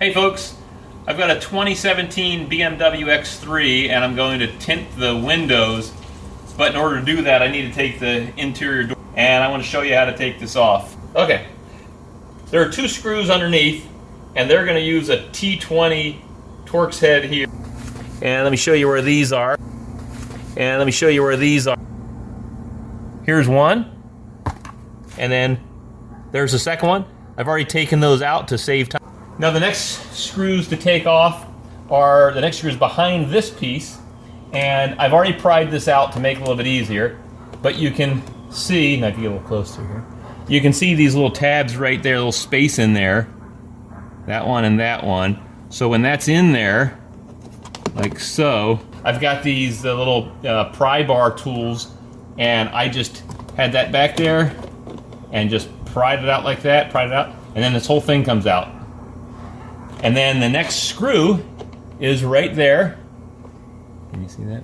Hey folks, I've got a 2017 BMW X3 and I'm going to tint the windows, but in order to do that I need to take the interior door and I want to show you how to take this off. Okay, there are two screws underneath and they're going to use a T20 Torx head here. And let me show you where these are. Here's one, and then there's the second one. I've already taken those out to save time. Now the next screws to take off are the next screws behind this piece, and I've already pried this out to make it a little bit easier, but you can see, now if you get a little closer here, you can see these little tabs right there, a little space in there, that one and that one. So when that's in there, like so, I've got these little pry bar tools, and I just had that back there and just pried it out like that, pried it out, and then this whole thing comes out. And then the next screw is right there. Can you see that?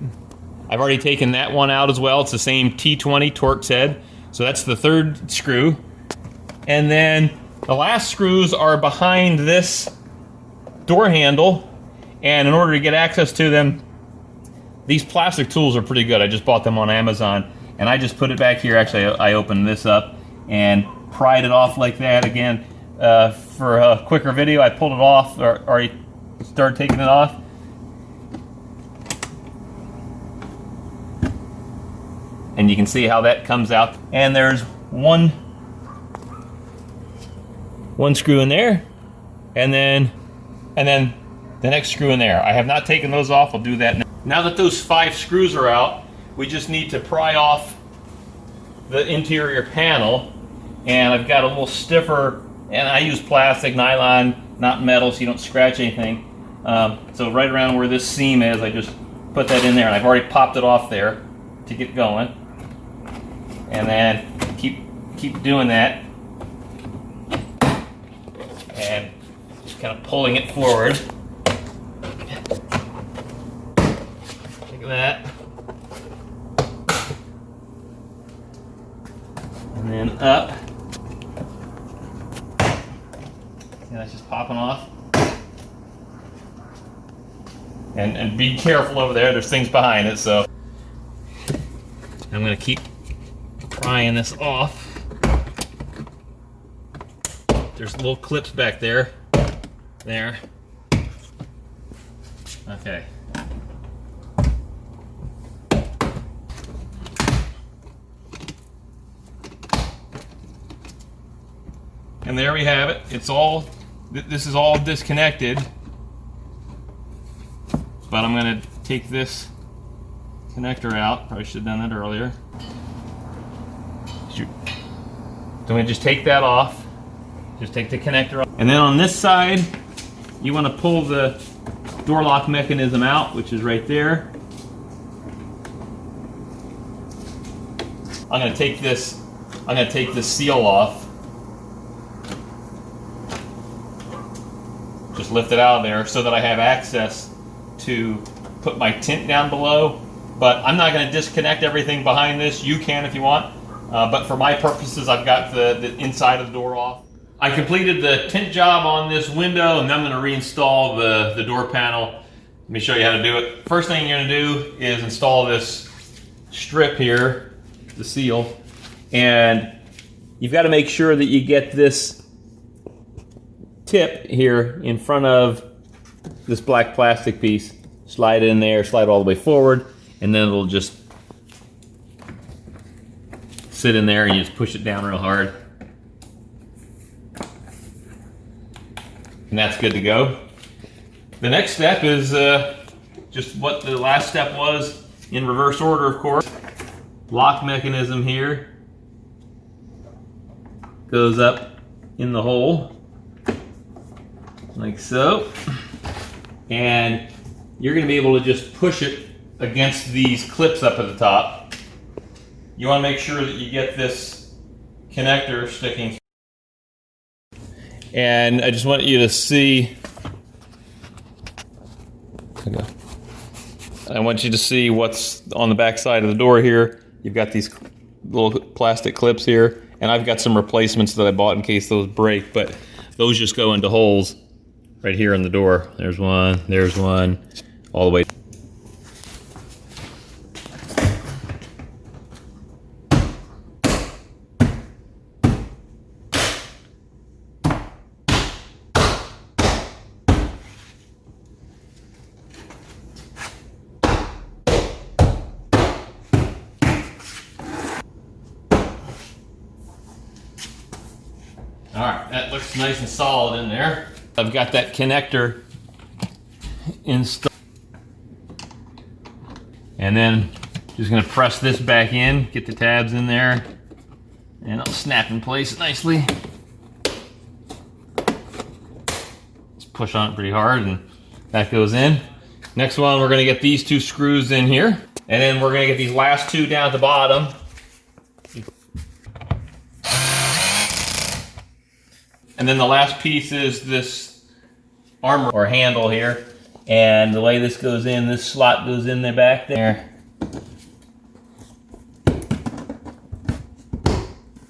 I've already taken that one out as well. It's the same T20 Torx head. So that's the third screw. And then the last screws are behind this door handle. And in order to get access to them, these plastic tools are pretty good. I just bought them on Amazon. And I just put it back here. Actually, I opened this up and pried it off like that. Again, for a quicker video, I pulled it off, or already started taking it off. And you can see how that comes out. And there's one screw in there, and then the next screw in there. I have not taken those off. I'll do that now. Now that those 5 screws are out, we just need to pry off the interior panel. And I've got a little stiffer, and I use plastic, nylon, not metal, so you don't scratch anything. So right around where this seam is, I just put that in there, and I've already popped it off there to get going. And then keep doing that, and just kind of pulling it forward. Like that. And then up. And that's just popping off. And be careful over there, there's things behind it, so I'm gonna keep prying this off. There's little clips back there. There. Okay. And there we have it. It's all, this is all disconnected. But I'm gonna take this connector out. Probably should have done that earlier. So I'm gonna just take that off. Just take the connector off. And then on this side, you wanna pull the door lock mechanism out, which is right there. I'm gonna take this seal off. Just lift it out of there so that I have access to put my tint down below. But I'm not going to disconnect everything behind this. You can if you want. But for my purposes, I've got the inside of the door off. I completed the tint job on this window, and then I'm going to reinstall the door panel. Let me show you how to do it. First thing you're going to do is install this strip here, the seal. And you've got to make sure that you get this tip here in front of this black plastic piece. Slide it in there, slide all the way forward, and then it'll just sit in there and you just push it down real hard. And that's good to go. The next step is just what the last step was, in reverse order, of course. Lock mechanism here goes up in the hole like so, and you're going to be able to just push it against these clips up at the top. You want to make sure that you get this connector sticking. And I just want you to see, I want you to see what's on the back side of the door here. You've got these little plastic clips here, and I've got some replacements that I bought in case those break, but those just go into holes right here on the door. There's one, all the way. All right, that looks nice and solid in there. I've got that connector installed. And then just gonna press this back in, get the tabs in there, and it'll snap in place nicely. Just push on it pretty hard and that goes in. Next one, we're gonna get these two screws in here. And then we're gonna get these last two down at the bottom. And then the last piece is this armor or handle here. And the way this goes in, this slot goes in the back there.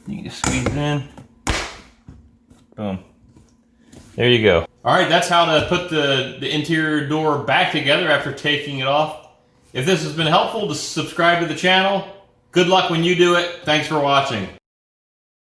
You can just squeeze it in. Boom. There you go. All right, that's how to put the interior door back together after taking it off. If this has been helpful, just subscribe to the channel. Good luck when you do it. Thanks for watching.